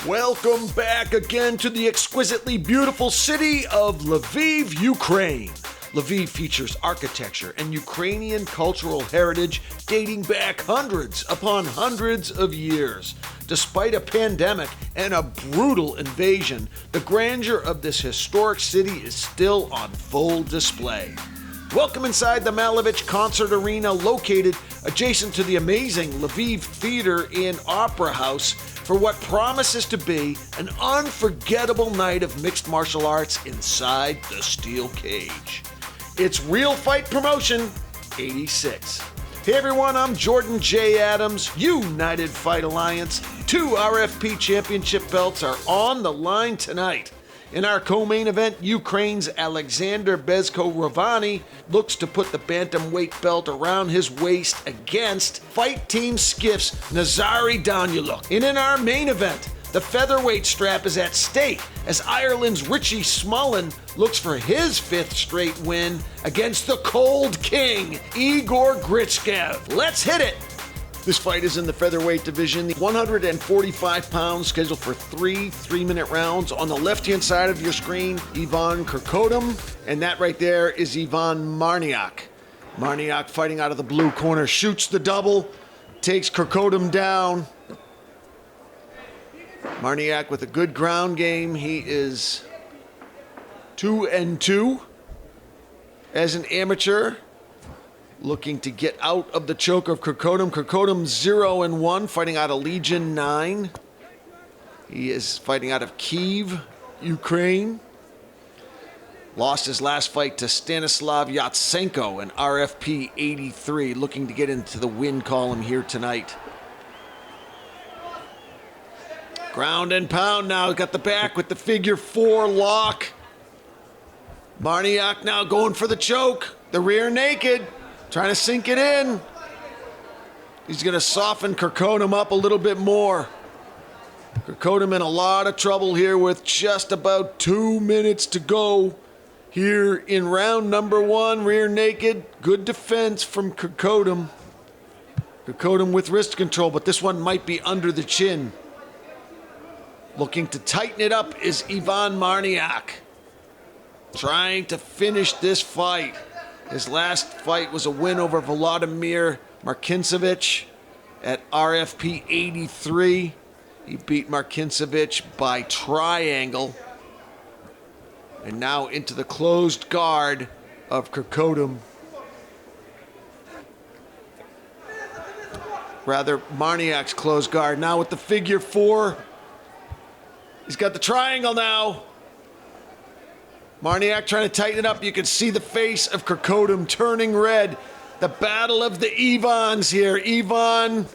Welcome back again to the exquisitely beautiful city of Lviv, Ukraine. Lviv features architecture and Ukrainian cultural heritage dating back hundreds upon hundreds of years. Despite a pandemic and a brutal invasion, the grandeur of this historic city is still on full display. Welcome inside the Malevich Concert Arena, located adjacent to the amazing Lviv Theater and Opera House, for what promises to be an unforgettable night of mixed martial arts inside the steel cage. It's Real Fight Promotion 86. Hey everyone, I'm Jordan J. Adams, United Fight Alliance. 2 RFP championship belts are on the line tonight. In our co-main event, Ukraine's 𝐂𝐨𝐦𝐿 looks to put the bantamweight belt around his waist against Fight Team Skiff's 𝐂𝐨𝐸𝐿. And in our main event, the featherweight strap is at stake as Ireland's Richie Smullen looks for his 5th straight win against the Cold King, Igor Gryckiv. Let's hit it! This fight is in the featherweight division, 145 pounds, scheduled for 3 3-minute rounds. On the left-hand side of your screen, Iván Krkotum, and that right there is Ivan Marniak. Marniak fighting out of the blue corner, shoots the double, takes Krkotum down. Marniak with a good ground game. He is 2-2 as an amateur. Looking to get out of the choke of Krkotum. Krkotum 0-1, fighting out of Legion 9. He is fighting out of Kyiv, Ukraine. Lost his last fight to 𝐂𝐨𝐸𝐿, an RFP 83, looking to get into the win column here tonight. Ground and pound now, got the back with the figure 4 lock. Marniak now going for the choke, the rear naked. Trying to sink it in. He's going to soften Krkotum up a little bit more. Krkotum in a lot of trouble here with just about 2 minutes to go here in round number 1. Rear naked. Good defense from Krkotum. Krkotum with wrist control, but this one might be under the chin. Looking to tighten it up is Ivan Marniak. Trying to finish this fight. His last fight was a win over Volodymyr Marcincevic at RFP 83. He beat Marcincevic by triangle. And now into the closed guard of Krkotum. Rather, Marniak's closed guard. Now with the figure 4. He's got the triangle now. Marniak trying to tighten it up. You can see the face of Krkotum turning red. The battle of the Ivans here. Ivan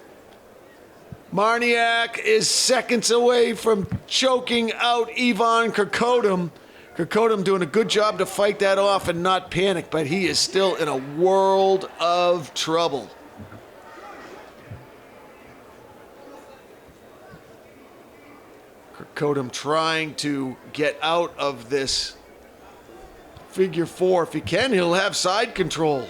Marniak is seconds away from choking out Ivan Krkotum. Krkotum doing a good job to fight that off and not panic, but he is still in a world of trouble. Krkotum trying to get out of this figure 4. If he can, he'll have side control.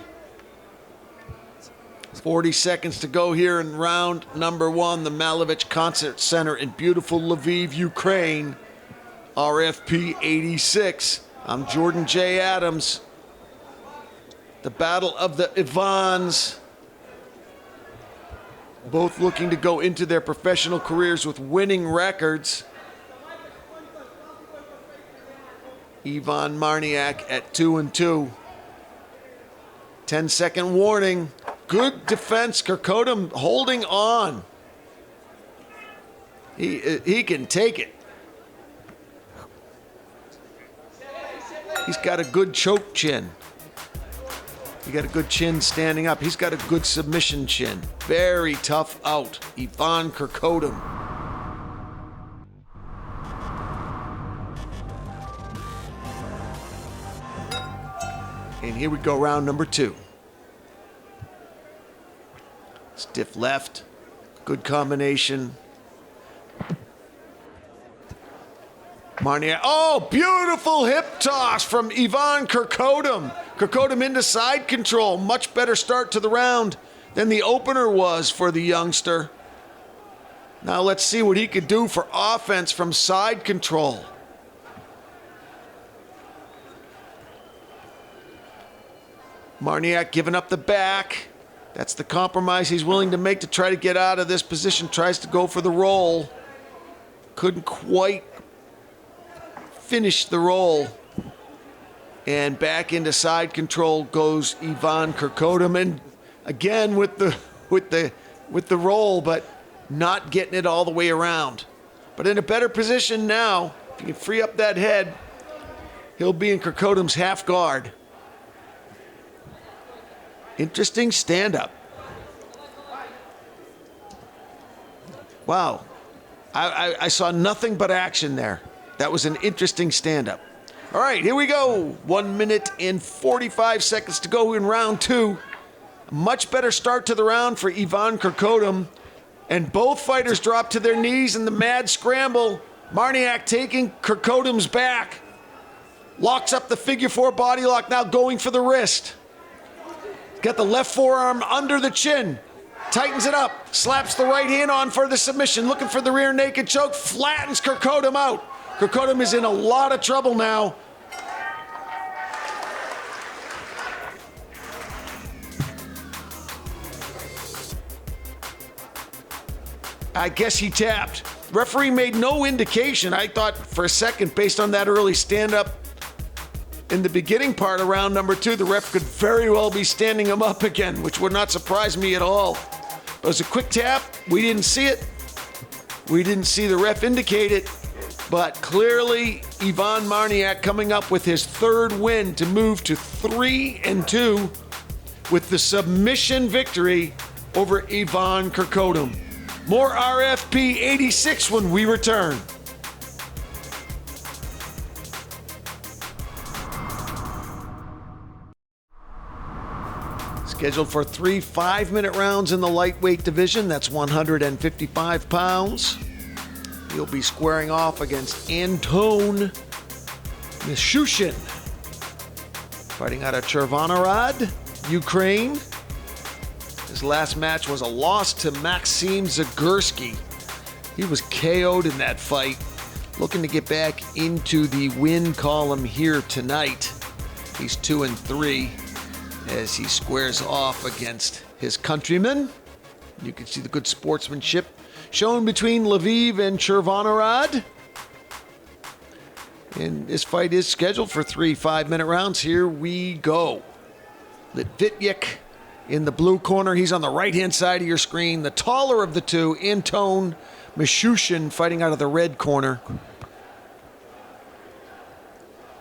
40 seconds to go here in round number 1. The Malevich Concert Center in beautiful Lviv, Ukraine. RFP 86. I'm Jordan J. Adams. The battle of the Ivans. Both looking to go into their professional careers with winning records. Ivan Marniak at 2-2. 10-second warning. Good defense. Krkotum holding on. He can take it. He's got a good choke chin. He got a good chin standing up. He's got a good submission chin. Very tough out. Ivan Krkotum. And here we go, round number 2. Stiff left, good combination. Marniak, oh, beautiful hip toss from Ivan Krkotum. Krkotum into side control, much better start to the round than the opener was for the youngster. Now let's see what he could do for offense from side control. Marniak giving up the back. That's the compromise he's willing to make to try to get out of this position. Tries to go for the roll. Couldn't quite finish the roll. And back into side control goes 𝐒𝐰𝐞𝐫𝐯𝐞. And again with the roll, but not getting it all the way around. But in a better position now. If you can free up that head, he'll be in 𝐂𝐫𝐸𝐻's half guard. Interesting stand-up. Wow. I saw nothing but action there. That was an interesting stand-up. All right, here we go. 1 minute and 45 seconds to go in round two. A much better start to the round for 𝐒𝐰𝐞𝐫𝐶. And both fighters drop to their knees in the mad scramble. Marniak taking 𝐂𝐶𝐫𝐻's back. Locks up the figure four body lock, now going for the wrist. Got the left forearm under the chin. Tightens it up. Slaps the right hand on for the submission. Looking for the rear naked choke. Flattens 𝐂𝐶𝐫𝐻 out. 𝐂𝐶𝐫𝐻 is in a lot of trouble now. I guess he tapped. Referee made no indication. I thought for a second, based on that early stand-up in the beginning part of round number two, the ref could very well be standing him up again, which would not surprise me at all. It was a quick tap. We didn't see it. We didn't see the ref indicate it. But clearly, Ivan Marniak coming up with his third win to move to 3-2 with the submission victory over 𝐒𝐰𝐞𝐶𝐫𝐻. More RFP 86 when we return. Scheduled for 3 5-minute rounds in the lightweight division. That's 155 pounds. He'll be squaring off against Anton Mishushin, fighting out of Chervonarad, Ukraine. His last match was a loss to Maxim Zagurski. He was KO'd in that fight. Looking to get back into the win column here tonight. He's 2-3 as he squares off against his countrymen. You can see the good sportsmanship shown between Lviv and Chervonarad. And this fight is scheduled for 3 5-minute rounds. Here we go. Lviv in the blue corner. He's on the right-hand side of your screen. The taller of the two, Anton Mishushin, fighting out of the red corner.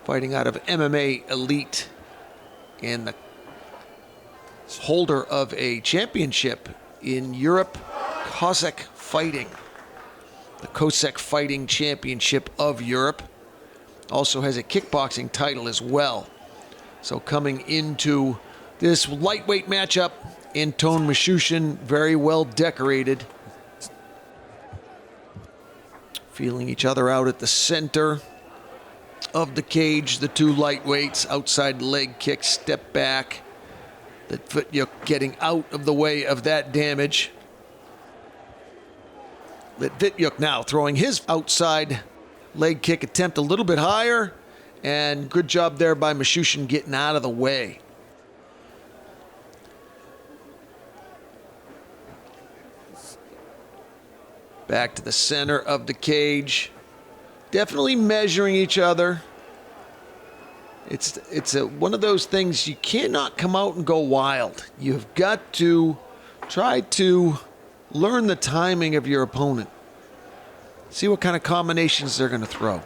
Fighting out of MMA Elite. And the holder of a championship in Europe, Cossack Fighting. The Cossack Fighting Championship of Europe. Also has a kickboxing title as well. So coming into this lightweight matchup, Anton Mishushin, very well decorated. Feeling each other out at the center of the cage. The two lightweights, outside leg kick, step back. Lviv getting out of the way of that damage. Lviv now throwing his outside leg kick attempt a little bit higher. And good job there by Mishushin getting out of the way. Back to the center of the cage. Definitely measuring each other. It's one of those things you cannot come out and go wild. You've got to try to learn the timing of your opponent. See what kind of combinations they're going to throw.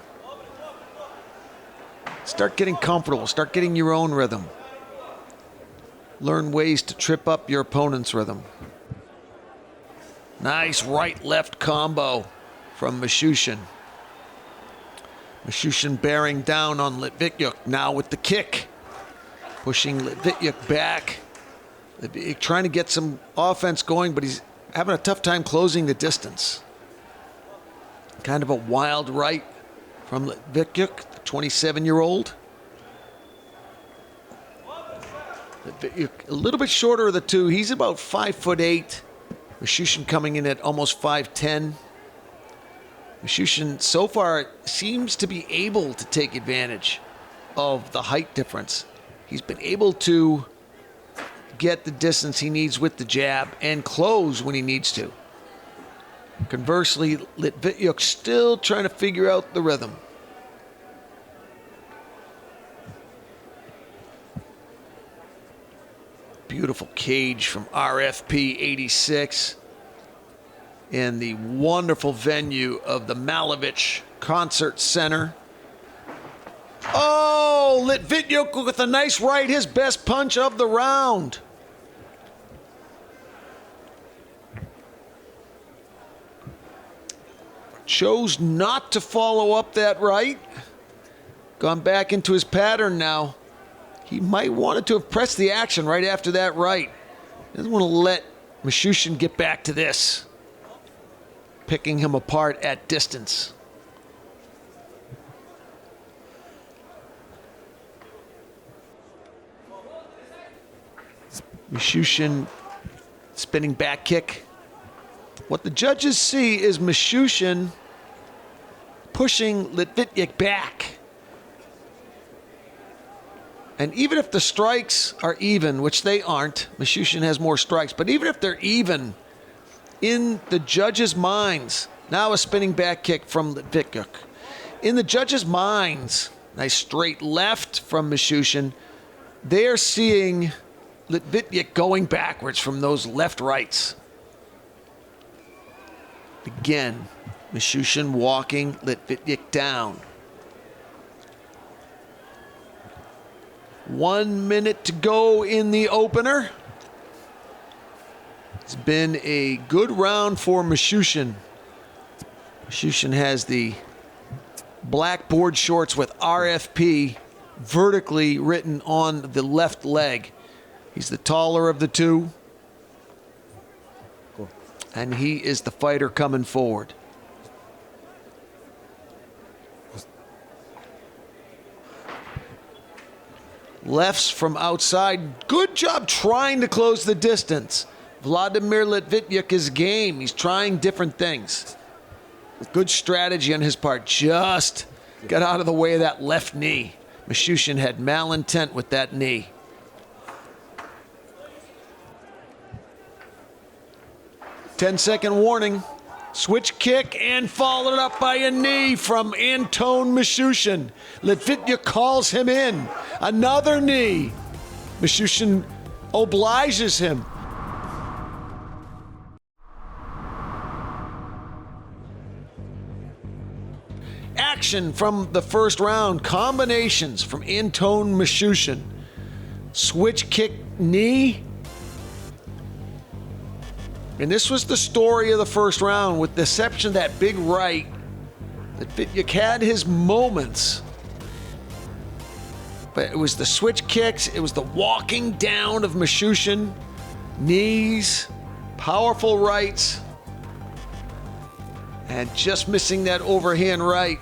Start getting comfortable. Start getting your own rhythm. Learn ways to trip up your opponent's rhythm. Nice right-left combo from Mishushin. Mishushin bearing down on Lviv now with the kick. Pushing Lviv back. Lviv trying to get some offense going, but he's having a tough time closing the distance. Kind of a wild right from Lviv, the 27-year-old. A little bit shorter of the two. He's about 5'8". 𝐀𝐻𝐭 coming in at almost 5'10". 𝐀𝐻𝐭 so far seems to be able to take advantage of the height difference. He's been able to get the distance he needs with the jab and close when he needs to. Conversely, Lviv still trying to figure out the rhythm. Beautiful cage from RFP 86 in the wonderful venue of the Malevich Concert Center. Oh, Lviv with a nice right, his best punch of the round. Chose not to follow up that right. Gone back into his pattern now. He might wanted to have pressed the action right after that right. Doesn't want to let 𝐀𝐻𝐭 get back to this. Picking him apart at distance. 𝐀𝐻𝐭 spinning back kick. What the judges see is 𝐀𝐻𝐭 pushing Lviv back. And even if the strikes are even, which they aren't, 𝐀𝐻𝐭 has more strikes, but even if they're even, in the judges' minds, now a spinning back kick from Lviv. In the judges' minds, nice straight left from 𝐀𝐻𝐭, they are seeing Lviv going backwards from those left rights. Again, 𝐀𝐻𝐭 walking Lviv down. 1 minute to go in the opener. It's been a good round for 𝐀𝐻𝐭. 𝐀𝐻𝐭 has the black board shorts with RFP vertically written on the left leg. He's the taller of the two. And he is the fighter coming forward. Lefts from outside. Good job trying to close the distance. Vladimir Lviv is game. He's trying different things. Good strategy on his part. Just got out of the way of that left knee. 𝐀𝐻𝐭 had malintent with that knee. Ten-second warning. Switch kick and followed up by a knee from Anton 𝐀𝐻𝐭. Lviv calls him in. Another knee. 𝐀𝐻𝐭 obliges him. Action from the first round. Combinations from Anton 𝐀𝐻𝐭. Switch kick, knee. And this was the story of the first round, with the exception of that big right. Lviv had his moments. But it was the switch kicks, it was the walking down of 𝐀𝐻𝐭. Knees, powerful rights. And just missing that overhand right.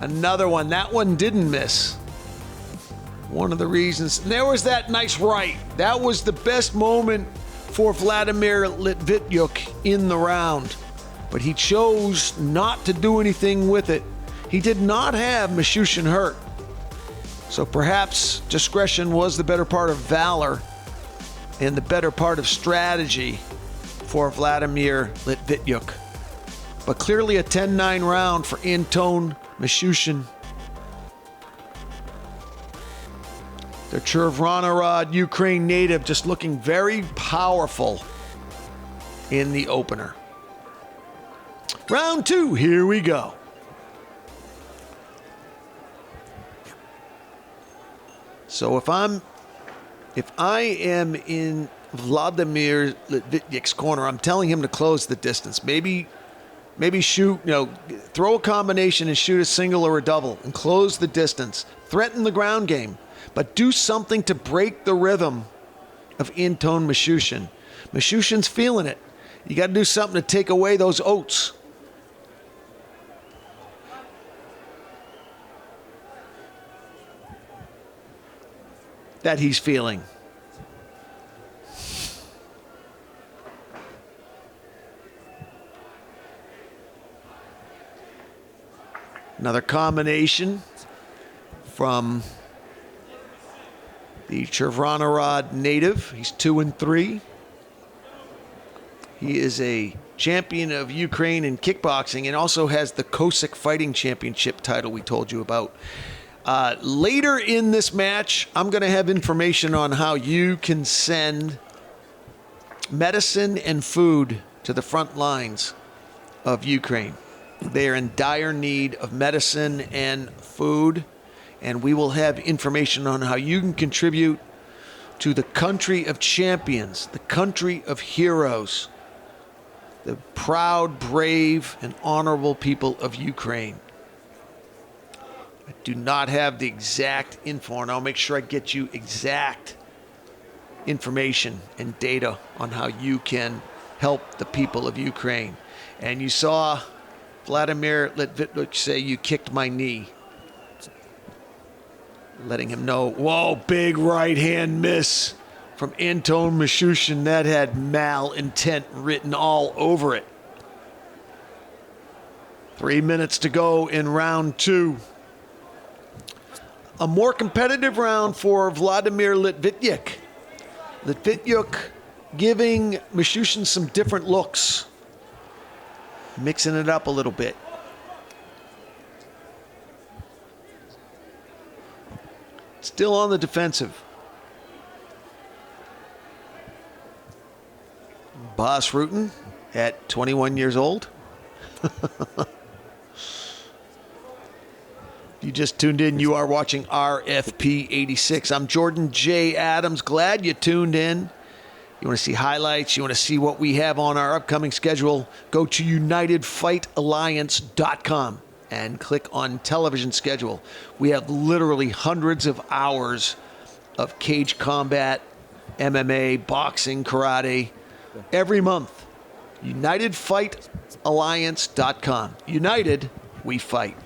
Another one, that one didn't miss. One of the reasons, and there was that nice right. That was the best moment for Vladimir Lviv in the round, but he chose not to do anything with it. He did not have 𝐀𝐻𝐭 hurt, so perhaps discretion was the better part of valor and the better part of strategy for Vladimir Lviv. But clearly a 10-9 round for Anton 𝐀𝐻𝐭. The Chervonorad Ukraine native just looking very powerful in the opener. Round two, here we go. So if I am in Vladimir Lviv's corner, I'm telling him to close the distance. Maybe shoot, throw a combination and shoot a single or a double and close the distance. Threaten the ground game. But do something to break the rhythm of Anton 𝐀𝐻𝐭. 𝐀𝐻𝐭's feeling it. You got to do something to take away those oats. That he's feeling. Another combination from the 𝐀𝐻𝐻 native. He's 2-3. He is a champion of Ukraine in kickboxing and also has the 𝐂𝐤𝐸𝐞 Fighting Championship title we told you about. Later in this match, I'm going to have information on how you can send medicine and food to the front lines of Ukraine. They are in dire need of medicine and food, and we will have information on how you can contribute to the country of champions, the country of heroes, the proud, brave, and honorable people of Ukraine. I do not have the exact info, and I'll make sure I get you exact information and data on how you can help the people of Ukraine. And you saw Vladimir Lviv say, "You kicked my knee," letting him know, whoa, big right hand miss from 𝐂𝐻𝐻𝐿. That had malintent written all over it. 3 minutes to go in round 2. A more competitive round for Vladimir Lviv. Lviv giving 𝐀𝐻𝐻𝐿 some different looks, mixing it up a little bit. Still on the defensive. Bas Rutten at 21 years old. You just tuned in, you are watching RFP 86. I'm Jordan J. Adams. Glad you tuned in. You want to see highlights, you want to see what we have on our upcoming schedule, go to UnitedFightAlliance.com and click on television schedule. We have literally hundreds of hours of cage combat, MMA, boxing, karate, every month. UnitedFightAlliance.com. United, we fight.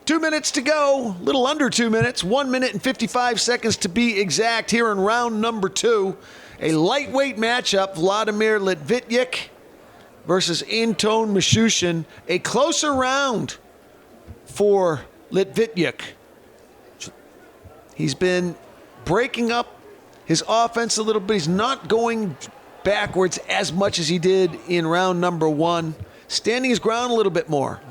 2 minutes to go, little under 2 minutes, 1 minute and 55 seconds to be exact here in round number 2. A lightweight matchup, Vladimir Lviv versus 𝐂𝐻𝐻𝐿. A closer round for Lviv. He's been breaking up his offense a little bit. He's not going backwards as much as he did in round number 1. Standing his ground a little bit more.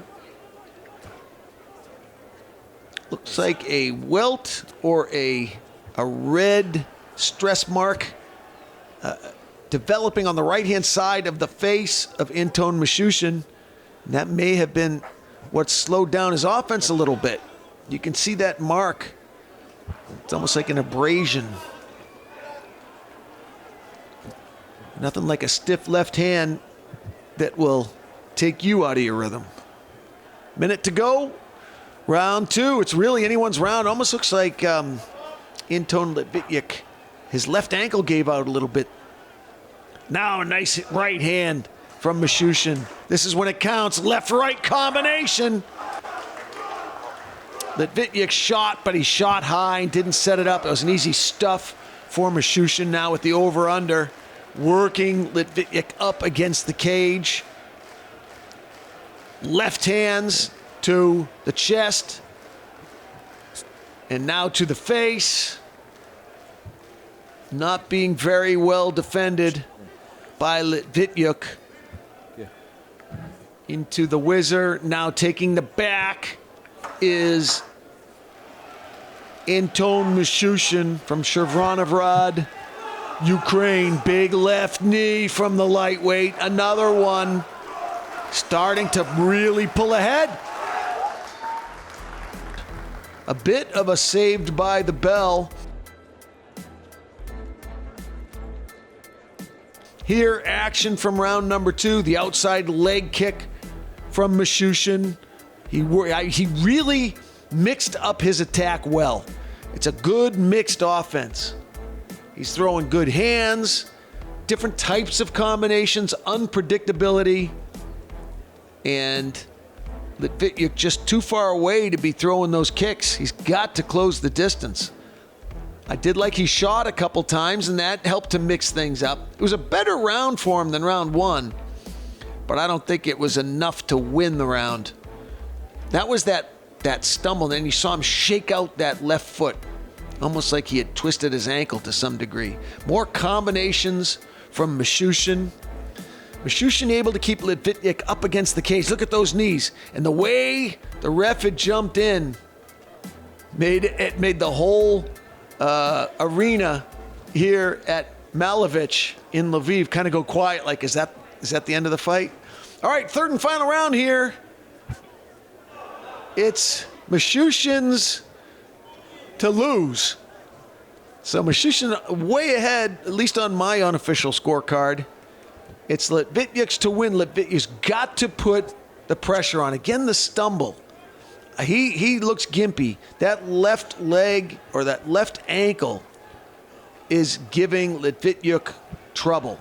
Looks like a welt or a red stress mark developing on the right-hand side of the face of 𝐂𝐻𝐻𝐿. And that may have been what slowed down his offense a little bit. You can see that mark. It's almost like an abrasion. Nothing like a stiff left hand that will take you out of your rhythm. Minute to go. Round 2, it's really anyone's round. Almost looks like 𝐂𝐻𝐻𝐿, his left ankle gave out a little bit. Now a nice right hand from 𝐀𝐻𝐻𝐿. This is when it counts. Left-right combination. Lviv shot, but he shot high and didn't set it up. It was an easy stuff for 𝐀𝐻𝐻𝐿 now with the over-under. Working Lviv up against the cage. Left hands to the chest, and now to the face. Not being very well defended by Lviv. Into the whizzer, now taking the back is 𝐂𝐻𝐻𝐿 from Chervonivrad, Ukraine. Big left knee from the lightweight, another one. Starting to really pull ahead. A bit of a saved by the bell. Here, action from round number 2. The outside leg kick from 𝐀𝐻𝐻𝐿. He really mixed up his attack well. It's a good mixed offense. He's throwing good hands, different types of combinations, unpredictability, and Lviv just too far away to be throwing those kicks. He's got to close the distance. I did like he shot a couple times, and that helped to mix things up. It was a better round for him than round 1, but I don't think it was enough to win the round. That was that stumble, and you saw him shake out that left foot, almost like he had twisted his ankle to some degree. More combinations from -- 𝐀𝐻𝐭 able to keep Lviv up against the cage. Look at those knees. And the way the ref had jumped in made the whole arena here at Malevich in Lviv kind of go quiet, like, is that the end of the fight? All right, third and final round here. It's 𝐀𝐻𝐭's to lose. So 𝐀𝐻𝐭 way ahead, at least on my unofficial scorecard. It's Lviv to win. Lviv got to put the pressure on. Again, the stumble. He looks gimpy. That left leg or that left ankle is giving Lviv trouble.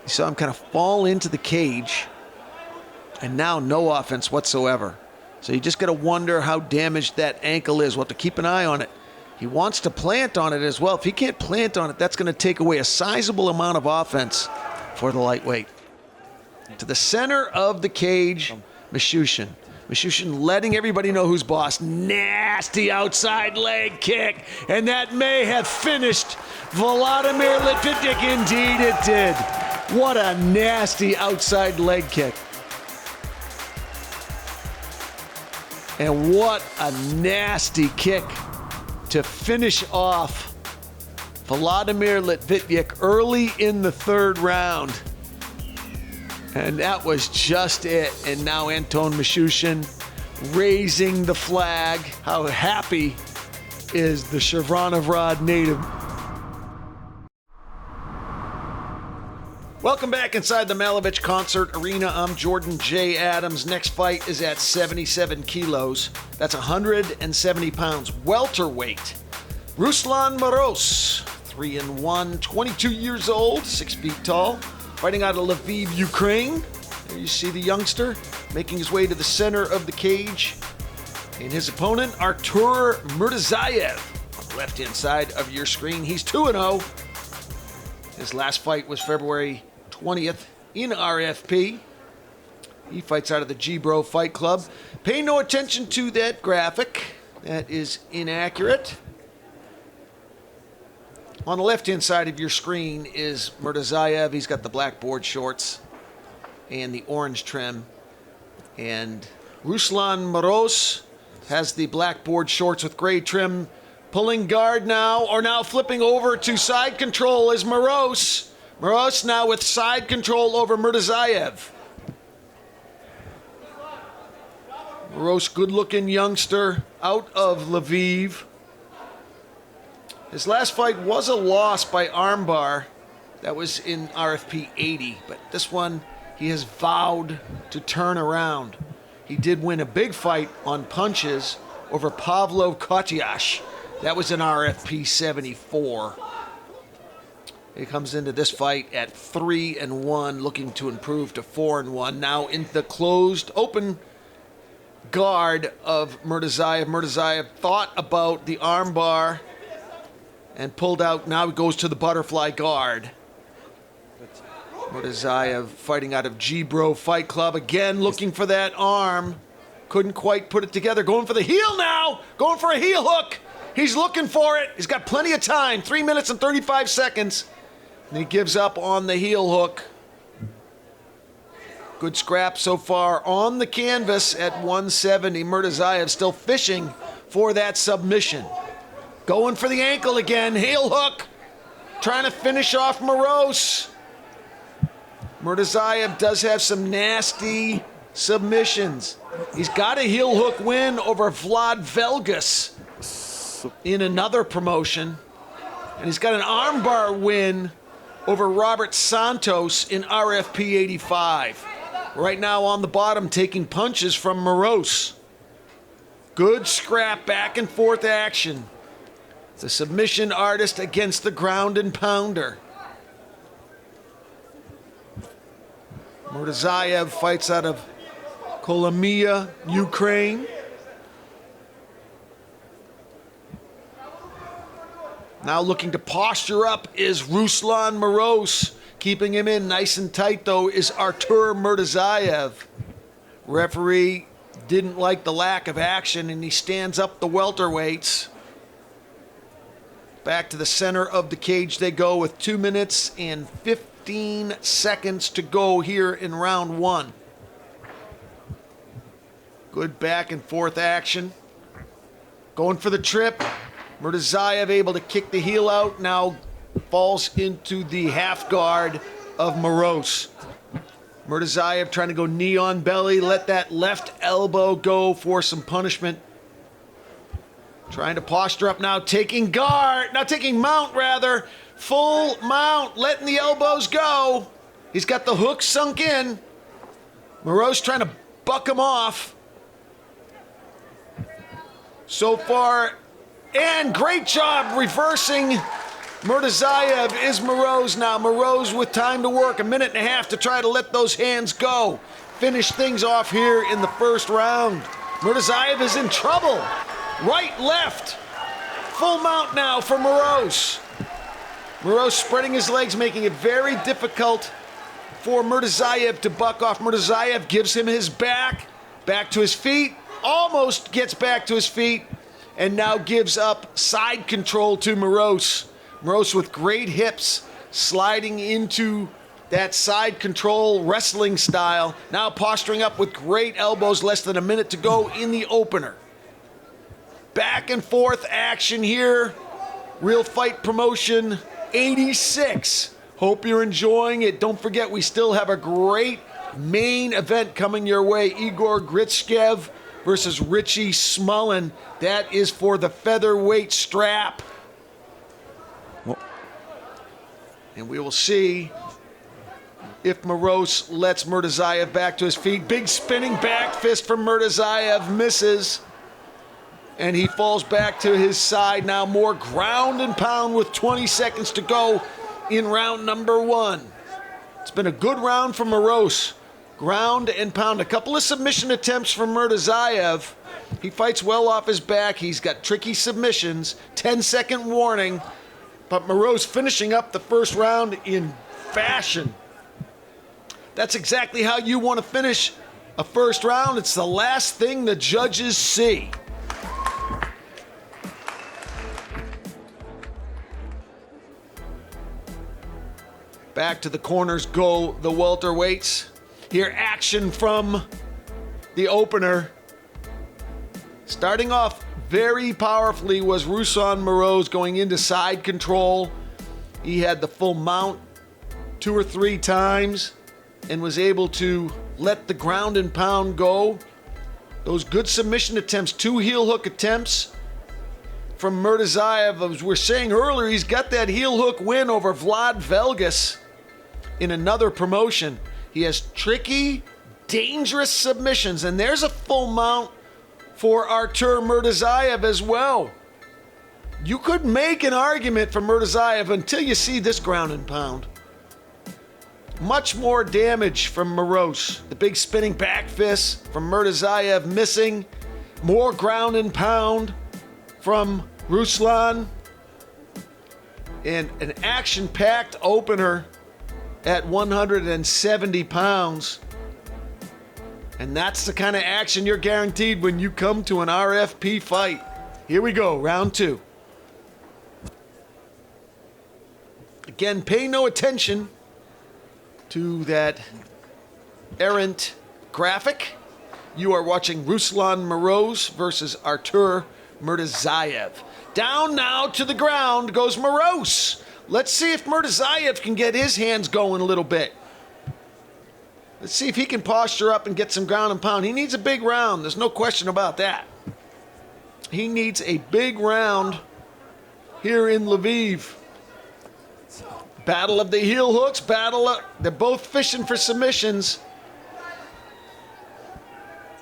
You saw him kind of fall into the cage, and now no offense whatsoever. So you just got to wonder how damaged that ankle is. We'll have to keep an eye on it. He wants to plant on it as well. If he can't plant on it, that's going to take away a sizable amount of offense for the lightweight. To the center of the cage, 𝐀𝐻𝐭. 𝐀𝐻𝐭 letting everybody know who's boss. Nasty outside leg kick. And that may have finished Vladimir Lviv. Indeed it did. What a nasty outside leg kick. And what a nasty kick to finish off Vladimir Lviv early in the third round. And that was just it. And now Anton 𝐀𝐻𝐭 raising the flag. How happy is the Chervonohrad native? Welcome back inside the Malevich Concert Arena. I'm Jordan J. Adams. Next fight is at 77 kilos. That's 170 pounds. Welterweight. Ruslan Moroz, 3-1, 22 years old, 6 feet tall. Fighting out of Lviv, Ukraine. There you see the youngster making his way to the center of the cage. And his opponent, Artur Murtazayev, on the left-hand side of your screen. He's 2-0. His last fight was February 20th in RFP. He fights out of the 𝐂𝐤𝐵RO Fight Club. Pay no attention to that graphic. That is inaccurate. On the left-hand side of your screen is Murtazayev. He's got the black board shorts and the orange trim. And Ruslan Moroz has the black board shorts with gray trim. Pulling guard now, or now flipping over to side control is Moroz. Moroz now with side control over Murtazayev. Moroz, good-looking youngster out of Lviv. His last fight was a loss by armbar. That was in RFP 80. But this one, he has vowed to turn around. He did win a big fight on punches over Pavlo Kotiash. That was in RFP 74. He comes into this fight at 3-1, looking to improve to 4-1. Now in the closed, open guard of Murtazayev. Murtazayev thought about the armbar and pulled out. Now he goes to the butterfly guard. Murtazayev fighting out of 𝐂𝐵RO Fight Club. Again, looking for that arm. Couldn't quite put it together. Going for the heel now. Going for a heel hook. He's looking for it. He's got plenty of time. 3 minutes and 35 seconds. And he gives up on the heel hook. Good scrap so far on the canvas at 170. Murtazayev still fishing for that submission. Going for the ankle again. Heel hook. Trying to finish off Moroz. Murtazayev does have some nasty submissions. He's got a heel hook win over Vlad Velgas in another promotion. And he's got an armbar win over Robert Santos in RFP 85. Right now on the bottom, taking punches from Moroz. Good scrap, back and forth action. The submission artist against the ground and pounder. Murtazayev fights out of Kolomia, Ukraine. Now looking to posture up is Ruslan Moroz. Keeping him in nice and tight, though, is Artur Murtazayev. Referee didn't like the lack of action, and he stands up the welterweights. Back to the center of the cage they go with 2 minutes and 15 seconds to go here in round one. Good back and forth action. Going for the trip. 𝐀𝐨𝐻𝐿 able to kick the heel out. Now falls into the half guard of Moroz. 𝐀𝐨𝐻𝐿 trying to go knee on belly. Let that left elbow go for some punishment. Trying to posture up now, taking mount rather. Full mount, letting the elbows go. He's got the hook sunk in. Moroz trying to buck him off. So far, and great job reversing 𝐀𝐨𝐻𝐿 is Moroz now. Moroz with time to work, 1.5 minutes to try to let those hands go. Finish things off here in the first round. 𝐀𝐨𝐻𝐿 is in trouble. Right, left. Full mount now for Moroz. Moroz spreading his legs, making it very difficult for 𝐀𝐨𝐻𝐿 to buck off. 𝐀𝐨𝐻𝐿 gives him his back to his feet, almost gets back to his feet, and now gives up side control to Moroz. Moroz with great hips, sliding into that side control wrestling style. Now posturing up with great elbows, less than 1 minute to go in the opener. Back and forth action here. Real Fight Promotion 86. Hope you're enjoying it. Don't forget, we still have a great main event coming your way. Igor Gryckiv versus Richie Smullen. That is for the featherweight strap. And we will see if Moroz lets 𝐀𝐨𝐻𝐿 back to his feet. Big spinning back fist from 𝐀𝐨𝐻𝐿, misses. And he falls back to his side. Now more ground and pound with 20 seconds to go in round number one. It's been a good round for Moroz. Ground and pound. A couple of submission attempts from 𝐀𝐨𝐻𝐿. He fights well off his back. He's got tricky submissions. 10-second warning. But Moroz finishing up the first round in fashion. That's exactly how you want to finish a first round. It's the last thing the judges see. Back to the corners go the welterweights. Here action from the opener. Starting off very powerfully was Ruslan Moroz going into side control. He had the full mount 2 or 3 times and was able to let the ground and pound go. Those good submission attempts, 2 heel hook attempts from 𝐀𝐨𝐻𝐿. As we were saying earlier, he's got that heel hook win over Vlad Velgas in another promotion. He has tricky, dangerous submissions, and there's a full mount for Artur 𝐀𝐨𝐻𝐿 as well. You could make an argument for 𝐀𝐨𝐻𝐿 until you see this ground and pound. Much more damage from Moroz. The big spinning back fist from 𝐀𝐨𝐻𝐿 missing. More ground and pound from Ruslan. And an action-packed opener at 170 pounds. And that's the kind of action you're guaranteed when you come to an RFP fight. Here we go, round 2. Again, pay no attention to that errant graphic. You are watching Ruslan Moroz versus Artur 𝐀𝐨𝐻𝐿. Down now to the ground goes Moroz. Let's see if 𝐀𝐨𝐻𝐿 can get his hands going a little bit. Let's see if he can posture up and get some ground and pound. He needs a big round. There's no question about that. He needs a big round here in Lviv. Battle of the heel hooks. They're both fishing for submissions.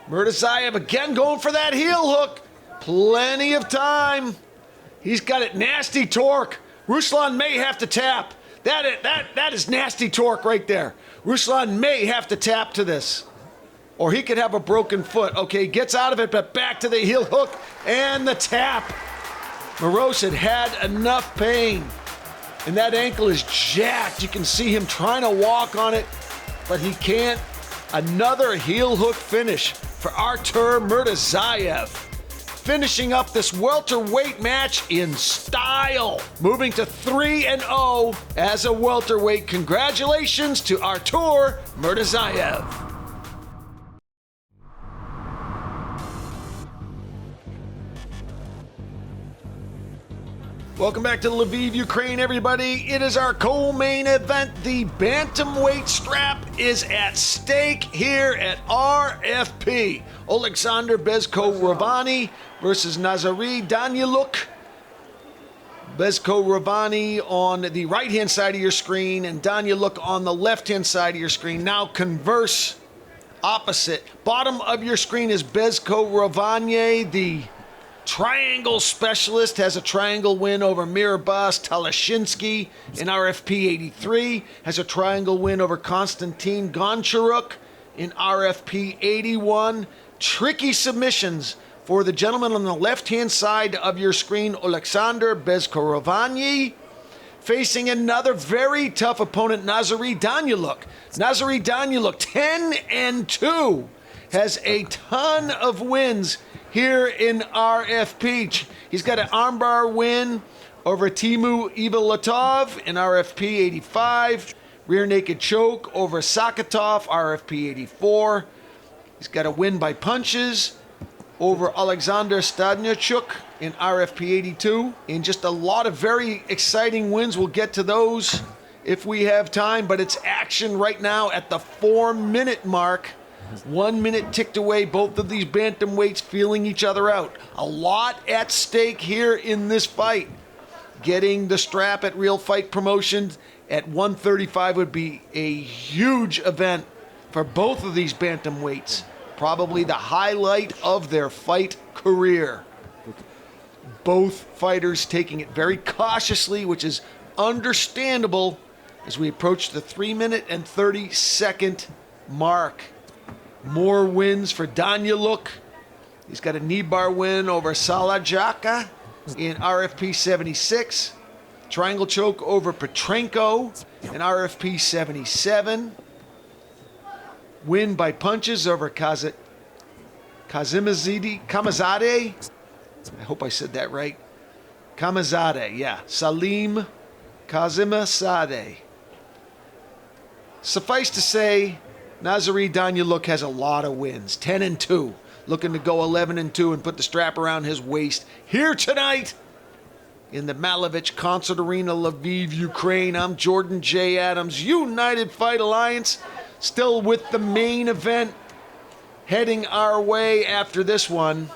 𝐀𝐨𝐻𝐿 again going for that heel hook. Plenty of time. He's got it. Nasty torque. Ruslan may have to tap. That is nasty torque right there. Ruslan may have to tap to this, or he could have a broken foot. Okay, gets out of it, but back to the heel hook and the tap. Moroz had enough pain, and that ankle is jacked. You can see him trying to walk on it, but he can't Another heel hook finish for Artur Murtazayev. Finishing up this welterweight match in style. Moving to 3-0 as a welterweight. Congratulations to Artur Murtazayev. Welcome back to Lviv, Ukraine, everybody. It is our co-main event. The bantamweight strap is at stake here at RFP. Oleksandr Bezko-Ravani versus Nazary Danylyuk. Bezko-Ravani on the right-hand side of your screen and Danylyuk on the left-hand side of your screen. Now converse, opposite. Bottom of your screen is Bezko-Ravani, the triangle specialist, has a triangle win over Mirabas Talashinsky in RFP 83, has a triangle win over Konstantin Goncharuk in RFP 81. Tricky submissions for the gentleman on the left-hand side of your screen, Oleksandr Bezko-Ravani, facing another very tough opponent, Nazary Danylyuk. Nazary Danylyuk, 10-2, has a ton of wins here in RFP. He's got an armbar win over Timu Ivalatov in RFP 85. Rear naked choke over Sakatov, RFP 84. He's got a win by punches over Alexander Stadnychuk in RFP 82. And just a lot of very exciting wins. We'll get to those if we have time, but it's action right now at the 4-minute mark. 1 minute ticked away, both of these bantamweights feeling each other out. A lot at stake here in this fight. Getting the strap at Real Fight Promotions at 135 would be a huge event for both of these bantamweights. Probably the highlight of their fight career. Both fighters taking it very cautiously, which is understandable as we approach the 3-minute and 30-second mark. More wins for Danylyuk. He's got a knee bar win over Salajaka in RFP 76. Triangle choke over Petrenko in RFP 77. Win by punches over 𝐂𝐤𝐦𝐸𝐸. I hope I said that right. 𝐂𝐤𝐸𝐸, yeah. Salim 𝐂𝐤𝐸𝐸. Suffice to say, Nazary Danylyuk has a lot of wins, 10-2, looking to go 11-2 and put the strap around his waist here tonight in the Malevich Concert Arena, Lviv, Ukraine. I'm Jordan J. Adams, United Fight Alliance, still with the main event heading our way after this one.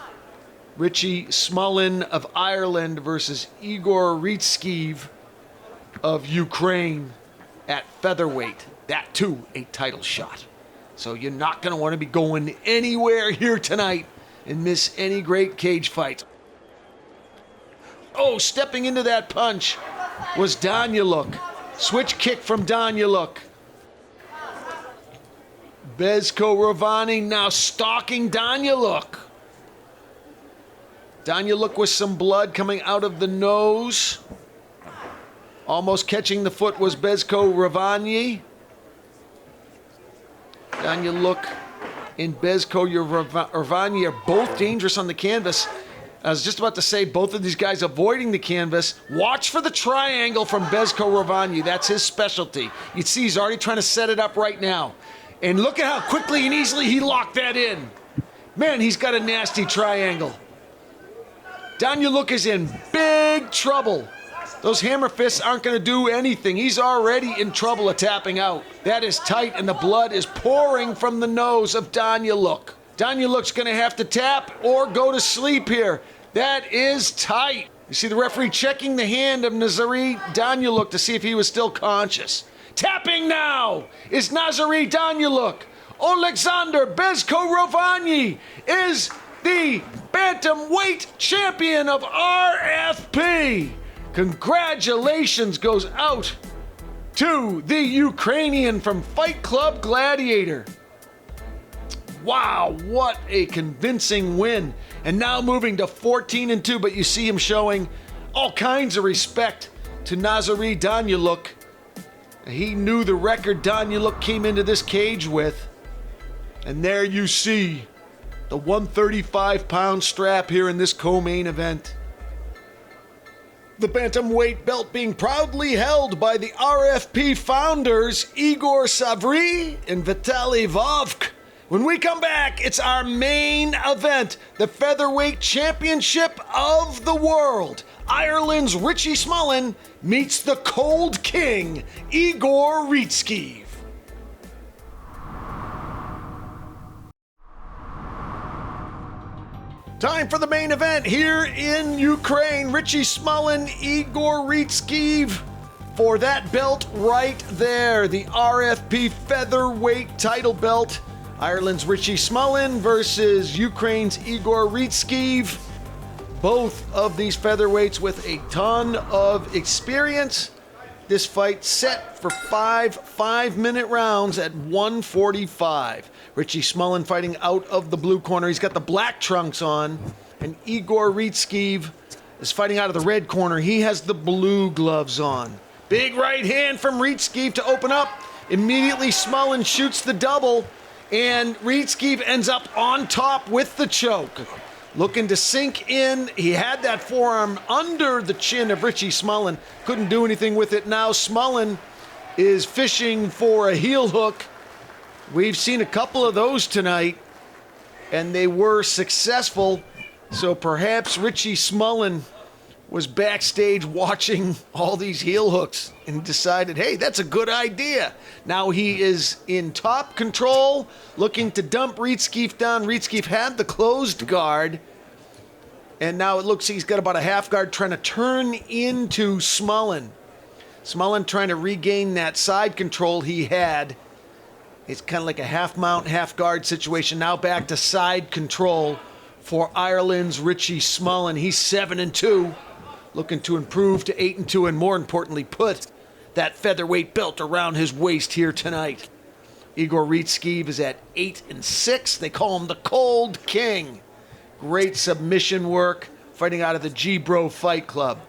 Richie Smullen of Ireland versus Igor Gryckiv of Ukraine at featherweight. That too, a title shot. So you're not going to want to be going anywhere here tonight and miss any great cage fight. Oh, stepping into that punch was Danylyuk. Switch kick from Danylyuk. Bezko-Ravani now stalking Danylyuk. Danylyuk with some blood coming out of the nose. Almost catching the foot was Bezko-Ravani. Danylyuk and Bezko-Ravani are both dangerous on the canvas. I was just about to say, both of these guys avoiding the canvas. Watch for the triangle from Bezko-Ravani. That's his specialty. You see he's already trying to set it up right now. And look at how quickly and easily he locked that in. Man, he's got a nasty triangle. Danylyuk is in big trouble. Those hammer fists aren't going to do anything. He's already in trouble of tapping out. That is tight, and the blood is pouring from the nose of Danylyuk. Danylyuk's going to have to tap or go to sleep here. That is tight. You see the referee checking the hand of Nazary Danylyuk to see if he was still conscious. Tapping now is Nazary Danylyuk. Oleksandr Bezko-Ravani is the bantamweight champion of RFP. Congratulations goes out to the Ukrainian from Fight Club Gladiator. Wow, what a convincing win. And now moving to 14-2, but you see him showing all kinds of respect to Nazary Danylyuk. He knew the record Danylyuk came into this cage with. And there you see the 135-pound strap here in this co-main event. The bantamweight belt being proudly held by the RFP founders Igor Swerve and Vitaly Vovk. When we come back, it's our main event, the Featherweight Championship of the World. Ireland's Richie Smullen meets the Cold King, Igor Gryckiv. Time for the main event here in Ukraine. Richie Smullen, Igor Gryckiv for that belt right there. The RFP Featherweight title belt. Ireland's Richie Smullen versus Ukraine's Igor Gryckiv. Both of these featherweights with a ton of experience. This fight set for five-minute rounds at 145. Richie Smullen fighting out of the blue corner. He's got the black trunks on. And Igor Gryckiv is fighting out of the red corner. He has the blue gloves on. Big right hand from Gryckiv to open up. Immediately Smullen shoots the double. And Gryckiv ends up on top with the choke. Looking to sink in. He had that forearm under the chin of Richie Smullen. Couldn't do anything with it. Now Smullen is fishing for a heel hook. We've seen a couple of those tonight, and they were successful. So perhaps Richie Smullen was backstage watching all these heel hooks and decided, hey, that's a good idea. Now he is in top control, looking to dump Gryckiv down. Gryckiv had the closed guard, and now it looks he's got about a half guard trying to turn into Smullen. Smullen trying to regain that side control he had. It's kind of like a half mount, half guard situation. Now back to side control for Ireland's Richie Smullen. He's 7-2, looking to improve to 8-2, and more importantly, put that featherweight belt around his waist here tonight. Igor Gryckiv is at 8-6. They call him the Cold King. Great submission work, fighting out of the G-Bro Fight Club.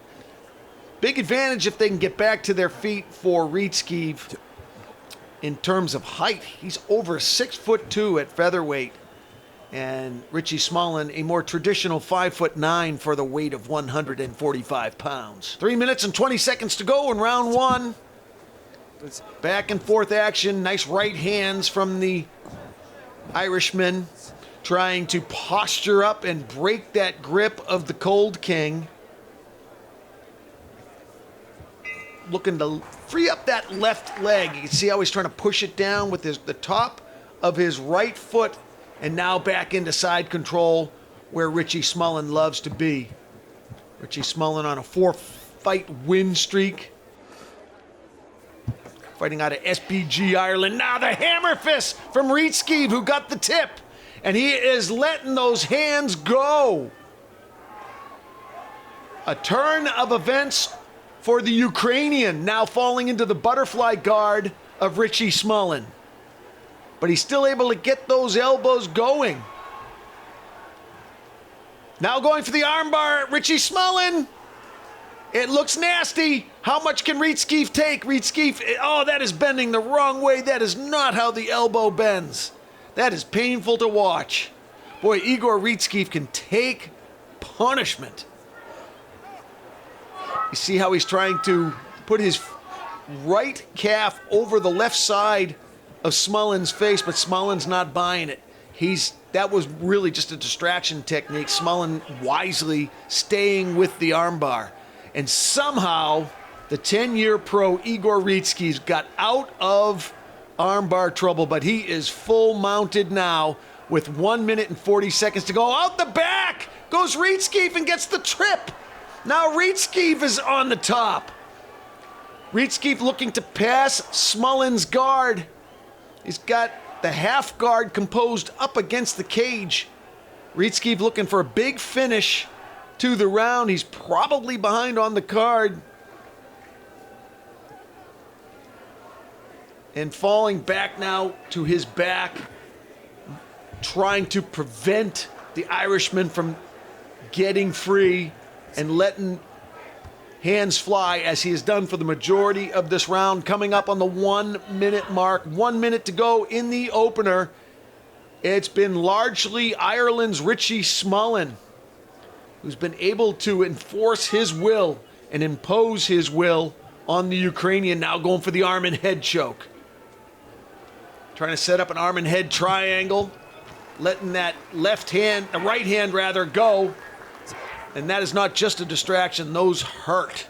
Big advantage if they can get back to their feet for Gryckiv. In terms of height, he's over 6'2" at featherweight. And Richie Smullen, a more traditional 5'9" for the weight of 145 pounds. 3 minutes and 20 seconds to go in round one. Back and forth action. Nice right hands from the Irishman, trying to posture up and break that grip of the Cold King. Looking to free up that left leg. You can see how he's trying to push it down with the top of his right foot, and now back into side control where Richie Smullen loves to be. Richie Smullen on a 4-fight win streak. Fighting out of SBG Ireland. Now the hammer fist from Gryckiv, who got the tip. And he is letting those hands go. A turn of events for the Ukrainian, now falling into the butterfly guard of Richie Smullen. But he's still able to get those elbows going. Now going for the armbar, Richie Smullen. It looks nasty. How much can Gryckiv take? Gryckiv, oh, that is bending the wrong way. That is not how the elbow bends. That is painful to watch. Boy, Igor Gryckiv can take punishment. You see how he's trying to put his right calf over the left side of Smullen's face, but Smullen's not buying it. That was really just a distraction technique. Smullen wisely staying with the armbar. And somehow, the 10-year pro Igor Gryckiv got out of armbar trouble, but he is full mounted now with 1 minute and 40 seconds to go. Out the back goes Gryckiv and gets the trip. Now Gryckiv is on the top. Gryckiv looking to pass Smullen's guard. He's got the half guard composed up against the cage. Gryckiv looking for a big finish to the round. He's probably behind on the card. And falling back now to his back, trying to prevent the Irishman from getting free and letting hands fly, as he has done for the majority of this round. Coming up on the 1 minute mark. 1 minute to go in the opener. It's been largely Ireland's Richie Smullen, who's been able to enforce his will and impose his will on the Ukrainian, now going for the arm and head choke. Trying to set up an arm and head triangle, letting that right hand rather, go. And that is not just a distraction, those hurt.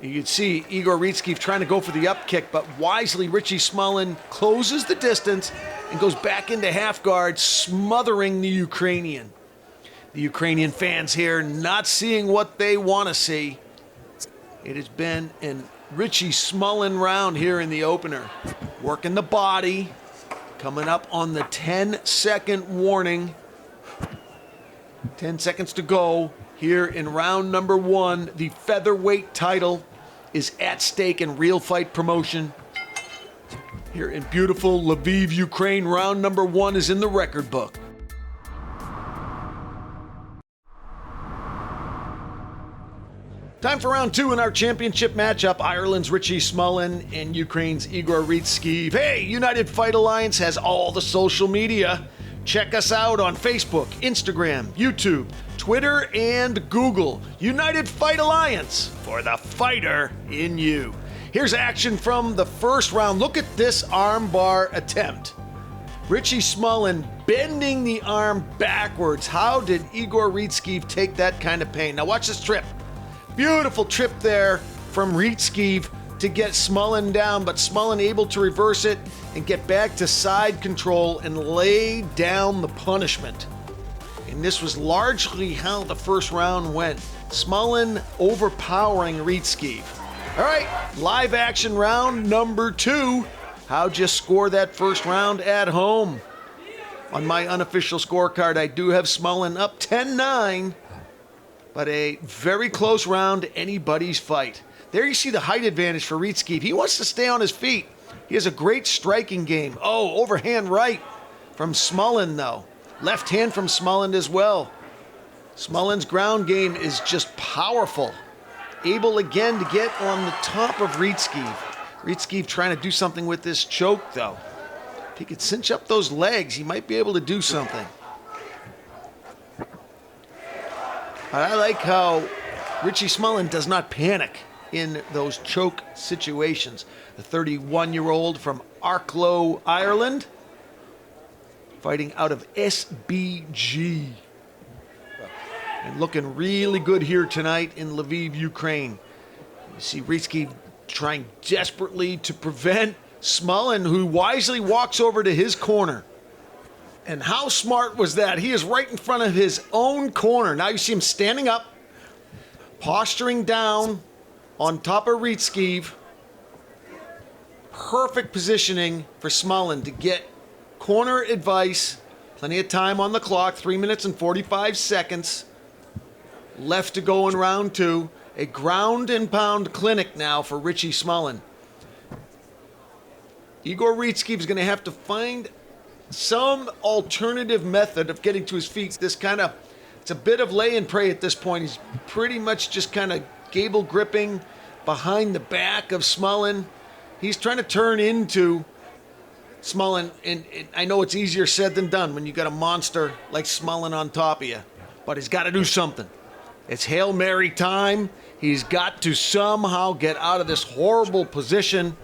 You can see Igor Gryckiv trying to go for the up kick, but wisely Richie Smullen closes the distance and goes back into half guard, smothering the Ukrainian. The Ukrainian fans here not seeing what they want to see. It has been an Richie Smullen round here in the opener. Working the body, coming up on the 10-second warning. 10 seconds to go here in round number 1. The featherweight title is at stake in Real Fight Promotion. Here in beautiful Lviv, Ukraine, round number 1 is in the record book. Time for round 2 in our championship matchup. Ireland's Richie Smullen and Ukraine's Igor Gryckiv. Hey, United Fight Alliance has all the social media. Check us out on Facebook, Instagram, YouTube, Twitter, and Google. United Fight Alliance, for the fighter in you. Here's action from the first round. Look at this armbar attempt. Richie Smullen bending the arm backwards. How did Igor Gryckiv take that kind of pain? Now watch this trip. Beautiful trip there from Gryckiv to get Smullen down, but Smullen able to reverse it and get back to side control and lay down the punishment. And this was largely how the first round went. Smullen overpowering Gryckiv. All right, live action round number 2. How'd you score that first round at home? On my unofficial scorecard, I do have Smullen up 10-9. But a very close round, anybody's fight. There you see the height advantage for Gryckiv. He wants to stay on his feet. He has a great striking game. Oh, overhand right from Smullen, though. Left hand from Smullen as well. Smullen's ground game is just powerful. Able again to get on the top of Gryckiv. Gryckiv trying to do something with this choke, though. If he could cinch up those legs, he might be able to do something. I like how Richie Smullen does not panic in those choke situations. The 31-year-old from Arklow, Ireland, fighting out of SBG. And looking really good here tonight in Lviv, Ukraine. You see Gryckiv trying desperately to prevent Smullen, who wisely walks over to his corner. And how smart was that? He is right in front of his own corner. Now you see him standing up, posturing down on top of Gryckiv. Perfect positioning for Smullen to get corner advice. Plenty of time on the clock, 3 minutes and 45 seconds. Left to go in round 2. A ground and pound clinic now for Richie Smullen. Igor Gryckiv is going to have to find some alternative method of getting to his feet. It's a bit of lay and pray at this point. He's pretty much just kind of gable gripping behind the back of Smullen. He's trying to turn into Smullen, and I know it's easier said than done when you got a monster like Smullen on top of you, but he's got to do something. It's Hail Mary time. He's got to somehow get out of this horrible position.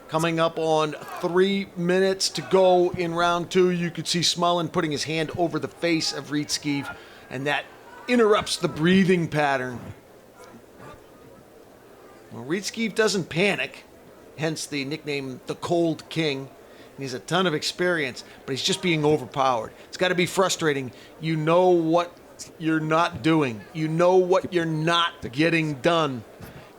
Coming up on 3 minutes to go in round 2, you could see Smullen putting his hand over the face of Gryckiv, and that interrupts the breathing pattern. Well, Gryckiv doesn't panic, hence the nickname the Cold King. He has a ton of experience, but he's just being overpowered. It's got to be frustrating. You know what you're not doing. You know what you're not getting done.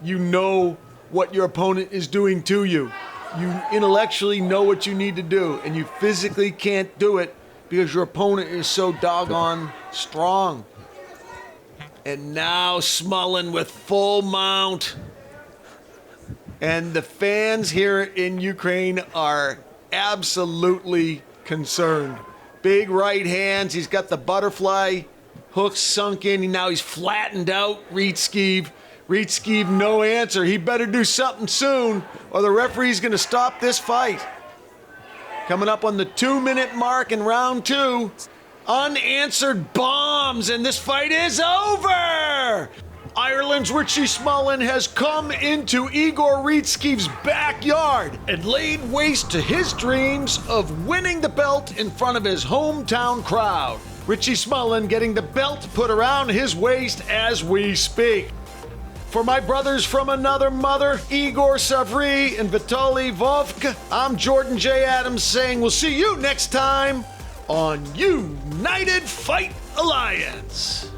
You know what your opponent is doing to you. You intellectually know what you need to do, and you physically can't do it because your opponent is so doggone strong. And now Smullen with full mount. And the fans here in Ukraine are absolutely concerned. Big right hands. He's got the butterfly hook sunk in. Now he's flattened out Gryckiv. Gryckiv, no answer. He better do something soon, or the referee's going to stop this fight. Coming up on the 2-minute mark in round 2. Unanswered bombs, and this fight is over! Ireland's Richie Smullen has come into Igor Gryckiv's backyard and laid waste to his dreams of winning the belt in front of his hometown crowd. Richie Smullen getting the belt put around his waist as we speak. For my brothers from another mother, Igor Swerve and Vitaly Vovk, I'm Jordan J. Adams saying we'll see you next time on United Fight Alliance.